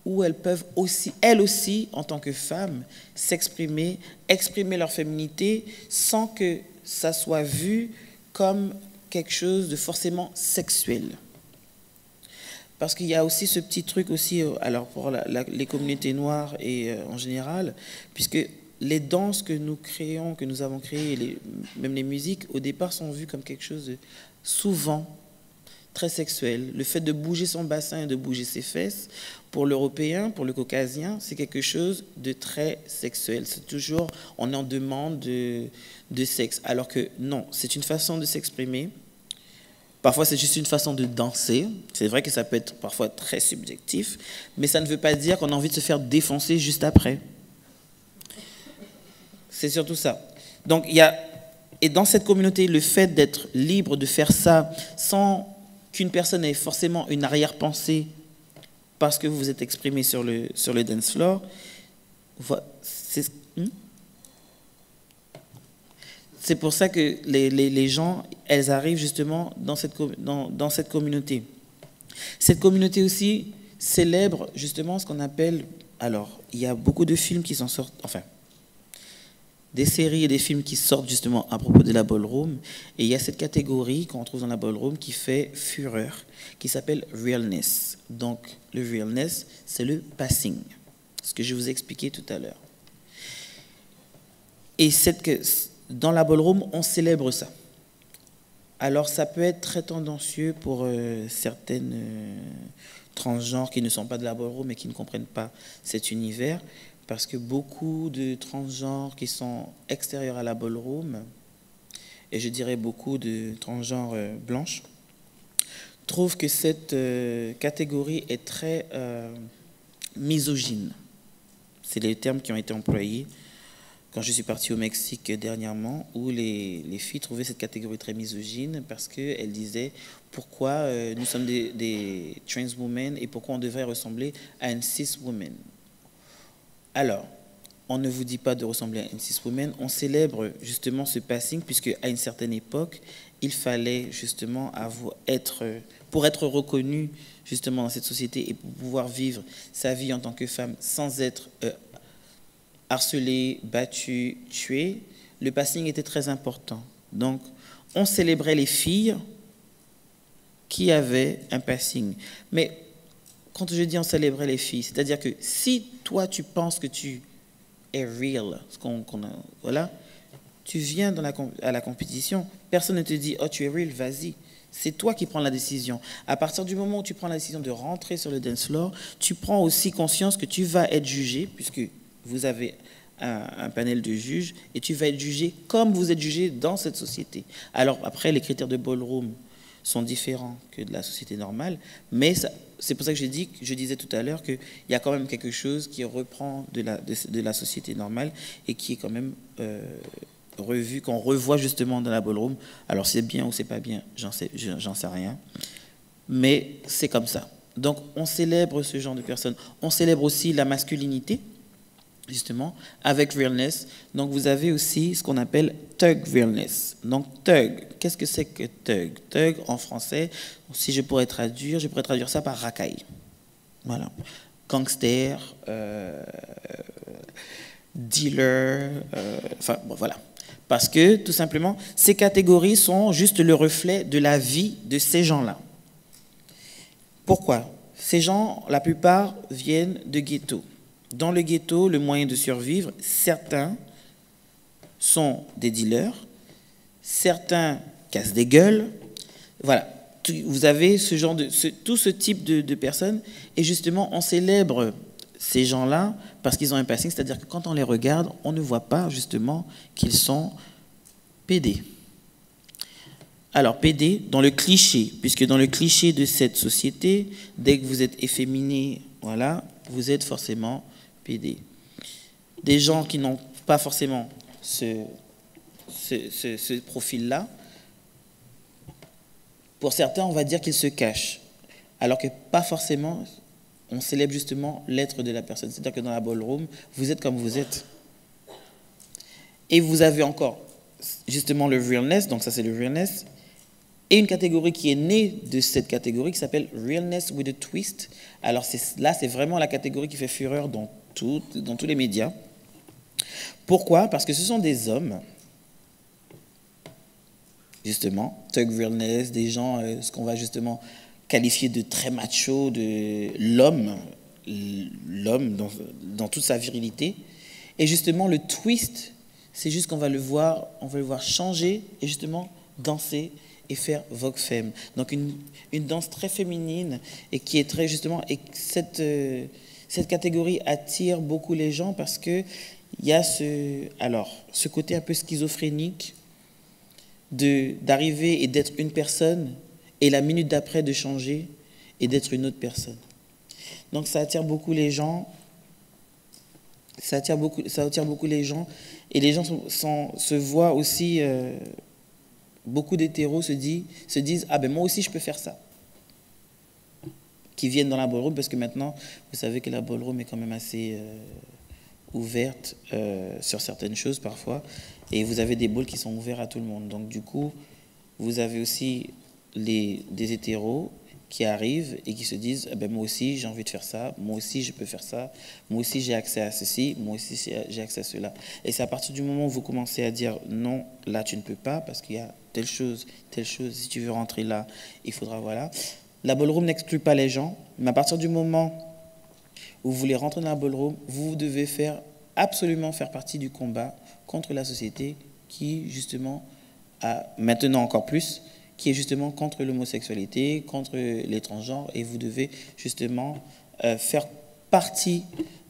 où elles peuvent aussi, elles aussi, en tant que femmes, s'exprimer, exprimer leur féminité sans que ça soit vu comme quelque chose de forcément sexuel. Parce qu'il y a aussi ce petit truc aussi, alors pour les communautés noires et en général, puisque les danses que nous créons, que nous avons créées, même les musiques, au départ sont vues comme quelque chose de souvent très sexuel. Le fait de bouger son bassin et de bouger ses fesses, pour l'Européen, pour le Caucasien, c'est quelque chose de très sexuel. C'est toujours, on est en demande de sexe. Alors que non, c'est une façon de s'exprimer. Parfois, c'est juste une façon de danser. C'est vrai que ça peut être parfois très subjectif, mais ça ne veut pas dire qu'on a envie de se faire défoncer juste après. C'est surtout ça. Donc, et dans cette communauté, le fait d'être libre de faire ça sans qu'une personne ait forcément une arrière-pensée parce que vous vous êtes exprimé sur le dance floor, c'est pour ça que les gens, elles arrivent justement dans cette communauté. Cette communauté aussi célèbre justement ce qu'on appelle... Alors, il y a beaucoup de films qui s'en sortent... Enfin, des séries et des films qui sortent justement à propos de la ballroom. Et il y a cette catégorie qu'on trouve dans la ballroom qui fait fureur, qui s'appelle realness. Donc, le realness, c'est le passing, ce que je vous ai expliqué tout à l'heure. Et dans la ballroom, on célèbre ça. Alors, ça peut être très tendancieux pour certaines transgenres qui ne sont pas de la ballroom et qui ne comprennent pas cet univers, parce que beaucoup de transgenres qui sont extérieurs à la ballroom, et je dirais beaucoup de transgenres blanches, trouvent que cette catégorie est très misogyne. C'est les termes qui ont été employés quand je suis parti au Mexique dernièrement, où les filles trouvaient cette catégorie très misogyne parce qu'elles disaient pourquoi nous sommes des trans women et pourquoi on devrait ressembler à une cis woman. Alors, on ne vous dit pas de ressembler à une cis woman, on célèbre justement ce passing, puisque à une certaine époque, il fallait justement pour être reconnu justement dans cette société et pour pouvoir vivre sa vie en tant que femme sans être harcelée, battue, tuée, le passing était très important. Donc, on célébrait les filles qui avaient un passing. Mais quand je dis on célébrait les filles, c'est-à-dire que si toi tu penses que tu es real, voilà, tu viens à la compétition, personne ne te dit oh tu es real, vas-y. C'est toi qui prends la décision. À partir du moment où tu prends la décision de rentrer sur le dance floor, tu prends aussi conscience que tu vas être jugé, puisque vous avez un panel de juges, et tu vas être jugé comme vous êtes jugé dans cette société. Alors après, les critères de ballroom sont différents que de la société normale, mais c'est pour ça que je disais tout à l'heure qu'il y a quand même quelque chose qui reprend de la société normale et qui est quand même revu, qu'on revoit justement dans la ballroom. Alors c'est bien ou c'est pas bien, j'en sais rien, mais c'est comme ça. Donc on célèbre ce genre de personnes. On célèbre aussi la masculinité, justement, avec realness. Donc vous avez aussi ce qu'on appelle thug realness. Donc thug, qu'est-ce que c'est que thug? Thug en français, si je pourrais traduire ça par racaille. Voilà. Gangster, dealer, enfin bon, voilà. Parce que, tout simplement, ces catégories sont juste le reflet de la vie de ces gens-là. Pourquoi? Ces gens, la plupart, viennent de ghettos. Dans le ghetto, le moyen de survivre, certains sont des dealers, certains cassent des gueules. Voilà. Vous avez tout ce type de personnes. Et justement, on célèbre ces gens-là parce qu'ils ont un passing, c'est-à-dire que quand on les regarde, on ne voit pas justement qu'ils sont PD. Alors PD, dans le cliché, puisque dans le cliché de cette société, dès que vous êtes efféminé, voilà, vous êtes forcément PD. Des gens qui n'ont pas forcément ce profil-là, pour certains, on va dire qu'ils se cachent, alors que pas forcément. On célèbre justement l'être de la personne. C'est-à-dire que dans la ballroom, vous êtes comme vous êtes. Et vous avez encore justement le realness, donc ça c'est le realness, et une catégorie qui est née de cette catégorie qui s'appelle realness with a twist. Alors là, c'est vraiment la catégorie qui fait fureur dans tous les médias. Pourquoi? Parce que ce sont des hommes, justement, thug realness, des gens, ce qu'on va justement qualifié de très macho, de l'homme dans toute sa virilité. Et justement, le twist, c'est juste qu'on va le voir changer et justement danser et faire Vogue Femme. Donc une danse très féminine et qui est très justement, et cette catégorie attire beaucoup les gens parce que il y a ce côté un peu schizophrénique d'arriver et d'être une personne et la minute d'après de changer et d'être une autre personne. Donc ça attire beaucoup les gens, ça attire beaucoup les gens, et les gens se voient aussi, beaucoup d'hétéros se disent ah ben moi aussi je peux faire ça, qui viennent dans la ballroom, parce que maintenant vous savez que la ballroom est quand même assez ouverte sur certaines choses parfois, et vous avez des balls qui sont ouverts à tout le monde. Donc du coup vous avez aussi des hétéros qui arrivent et qui se disent eh ben, moi aussi j'ai envie de faire ça, moi aussi je peux faire ça, moi aussi j'ai accès à ceci, moi aussi j'ai accès à cela. Et c'est à partir du moment où vous commencez à dire non, là tu ne peux pas parce qu'il y a telle chose, si tu veux rentrer là, il faudra, voilà. La ballroom n'exclut pas les gens, mais à partir du moment où vous voulez rentrer dans la ballroom, vous devez absolument faire partie du combat contre la société qui justement a maintenant encore plus, qui est justement contre l'homosexualité, contre les transgenres, et vous devez justement faire partie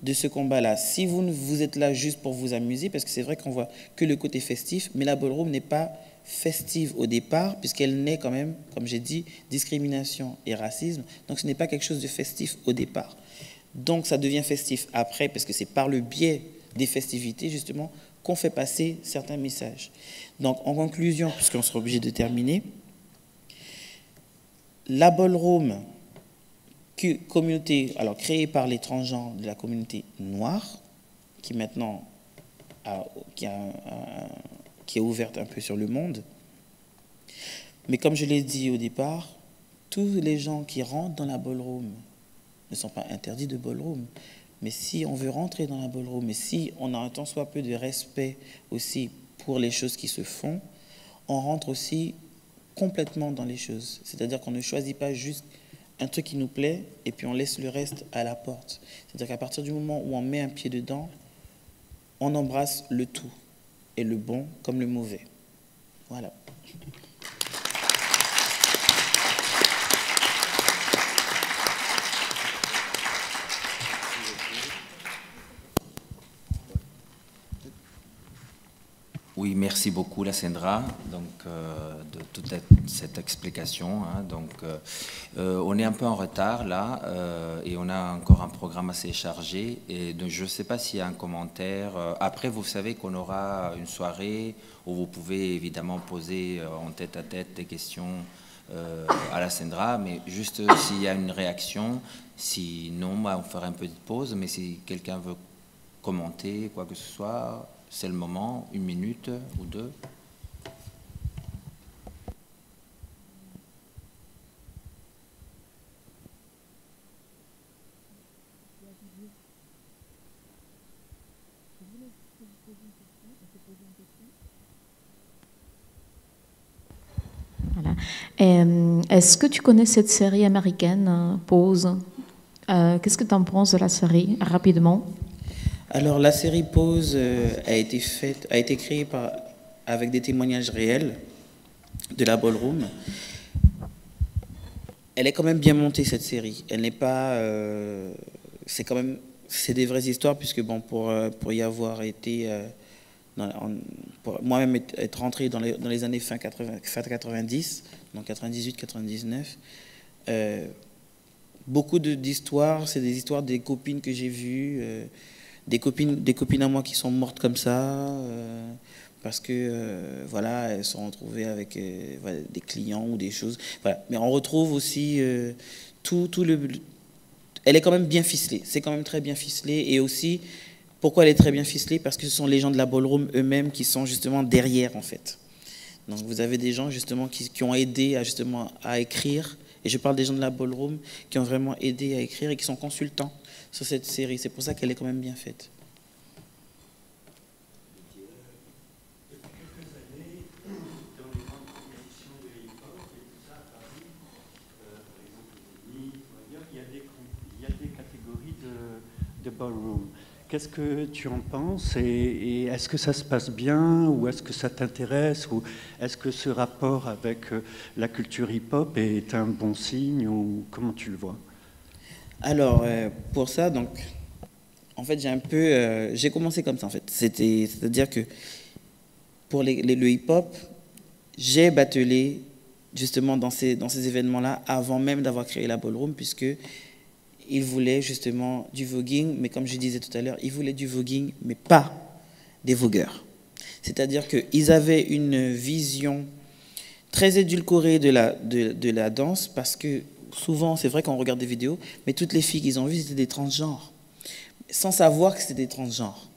de ce combat-là. Si vous êtes là juste pour vous amuser, parce que c'est vrai qu'on voit que le côté festif, mais la ballroom n'est pas festive au départ, puisqu'elle naît quand même, comme j'ai dit, discrimination et racisme, donc ce n'est pas quelque chose de festif au départ. Donc ça devient festif après, parce que c'est par le biais des festivités, justement, qu'on fait passer certains messages. Donc en conclusion, puisqu'on sera obligé de terminer, la ballroom, communauté, alors créée par les transgenres de la communauté noire, qui maintenant qui est ouverte un peu sur le monde. Mais comme je l'ai dit au départ, tous les gens qui rentrent dans la ballroom ne sont pas interdits de ballroom. Mais si on veut rentrer dans la ballroom, et si on a un tant soit peu de respect aussi pour les choses qui se font, on rentre aussi complètement dans les choses. C'est-à-dire qu'on ne choisit pas juste un truc qui nous plaît et puis on laisse le reste à la porte. C'est-à-dire qu'à partir du moment où on met un pied dedans, on embrasse le tout, et le bon comme le mauvais. Voilà. Oui, merci beaucoup, Lacendra, donc, de toute cette explication. Hein, donc, on est un peu en retard là, et on a encore un programme assez chargé. Et donc, je ne sais pas s'il y a un commentaire. Après, vous savez qu'on aura une soirée où vous pouvez évidemment poser en tête-à-tête des questions à Lacendra, mais juste s'il y a une réaction. Sinon, on fera une petite pause, mais si quelqu'un veut commenter quoi que ce soit, c'est le moment, 1 minute ou 2. Voilà. Est-ce que tu connais cette série américaine, Pause? Qu'est-ce que tu en penses de la série, rapidement? Alors, la série Pause a été créée avec des témoignages réels de la ballroom. Elle est quand même bien montée, cette série. Elle n'est pas... c'est des vraies histoires, puisque bon, pour y avoir été... pour moi-même être rentré dans les années fin 90, donc 98-99, beaucoup d'histoires, c'est des histoires des copines que j'ai vues, des copines à moi qui sont mortes comme ça, parce que voilà, elles sont retrouvées avec voilà, des clients ou des choses. Voilà. Mais on retrouve aussi elle est quand même bien ficelée, c'est quand même très bien ficelé. Et aussi, pourquoi elle est très bien ficelée? Parce que ce sont les gens de la ballroom eux-mêmes qui sont justement derrière, en fait. Donc vous avez des gens justement qui ont aidé à écrire, et je parle des gens de la ballroom qui ont vraiment aidé à écrire et qui sont consultants sur cette série. C'est pour ça qu'elle est quand même bien faite. Il y a des catégories de ballroom. Qu'est-ce que tu en penses et est-ce que ça se passe bien ou est-ce que ça t'intéresse ou est-ce que ce rapport avec la culture hip-hop est un bon signe ou comment tu le vois? Alors, pour ça, donc, en fait, j'ai commencé comme ça, en fait. C'est-à-dire que pour le hip-hop, j'ai battelé justement dans ces événements-là avant même d'avoir créé la ballroom, puisque ils voulaient justement du voguing, mais comme je disais tout à l'heure, ils voulaient du voguing, mais pas des vogueurs. C'est-à-dire qu'ils avaient une vision très édulcorée de la danse, parce que souvent, c'est vrai qu'on regarde des vidéos, mais toutes les filles qu'ils ont vues, c'était des transgenres, sans savoir que c'était des transgenres.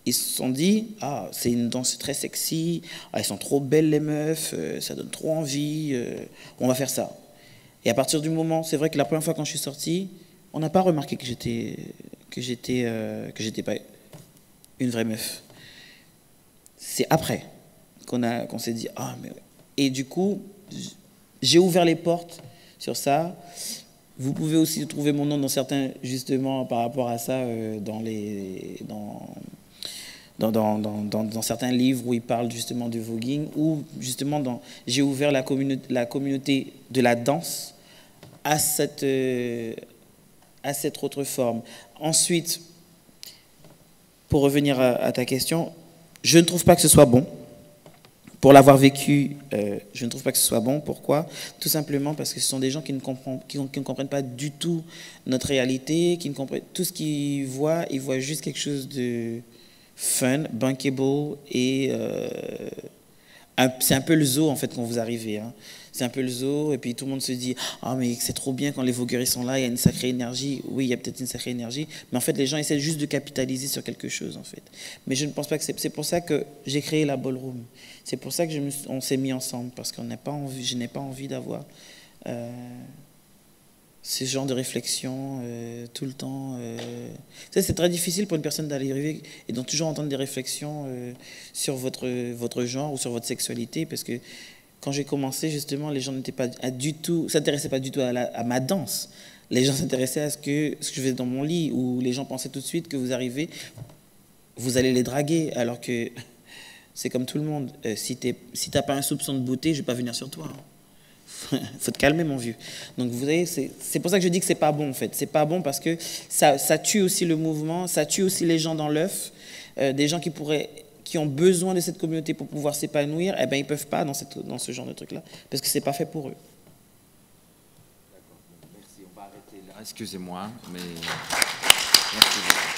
Ils se sont dit, ah, c'est une danse très sexy, ah, elles sont trop belles les meufs, ça donne trop envie, on va faire ça. Et à partir du moment, c'est vrai que la première fois quand je suis sorti, on n'a pas remarqué que j'étais pas une vraie meuf. C'est après qu'on s'est dit, ah, mais... Et du coup, j'ai ouvert les portes sur ça. Vous pouvez aussi trouver mon nom dans certains, justement, par rapport à ça, dans certains livres où ils parlent justement de voguing, ou justement, j'ai ouvert la communauté de la danse à cette autre forme. Ensuite, pour revenir à ta question, je ne trouve pas que ce soit bon. Pour l'avoir vécu, je ne trouve pas que ce soit bon. Pourquoi? Tout simplement parce que ce sont des gens qui ne comprennent pas du tout notre réalité, qui ne comprennent tout ce qu'ils voient. Ils voient juste quelque chose de fun, bankable, et c'est un peu le zoo en fait quand vous arrivez. Hein. C'est un peu le zoo, et puis tout le monde se dit « Ah, mais c'est trop bien quand les vogueries sont là, il y a une sacrée énergie. » Oui, il y a peut-être une sacrée énergie, mais en fait, les gens essaient juste de capitaliser sur quelque chose, en fait. Mais je ne pense pas que c'est pour ça que j'ai créé la ballroom. C'est pour ça que on s'est mis ensemble, parce que je n'ai pas envie d'avoir ce genre de réflexion tout le temps. C'est très difficile pour une personne d'arriver et de toujours entendre des réflexions sur votre genre ou sur votre sexualité, parce que Quand j'ai commencé, justement, les gens s'intéressaient pas du tout à ma danse. Les gens s'intéressaient à ce que je faisais dans mon lit, où les gens pensaient tout de suite que vous arrivez, vous allez les draguer, alors que c'est comme tout le monde. Si t'as pas un soupçon de beauté, je vais pas venir sur toi. Faut te calmer, mon vieux. Donc vous voyez, c'est pour ça que je dis que c'est pas bon en fait. C'est pas bon parce que ça tue aussi le mouvement, ça tue aussi les gens dans l'œuf. Des gens qui ont besoin de cette communauté pour pouvoir s'épanouir, eh ben ils peuvent pas dans ce genre de truc là parce que c'est pas fait pour eux. D'accord. Merci. On va arrêter là. Excusez-moi, mais merci beaucoup.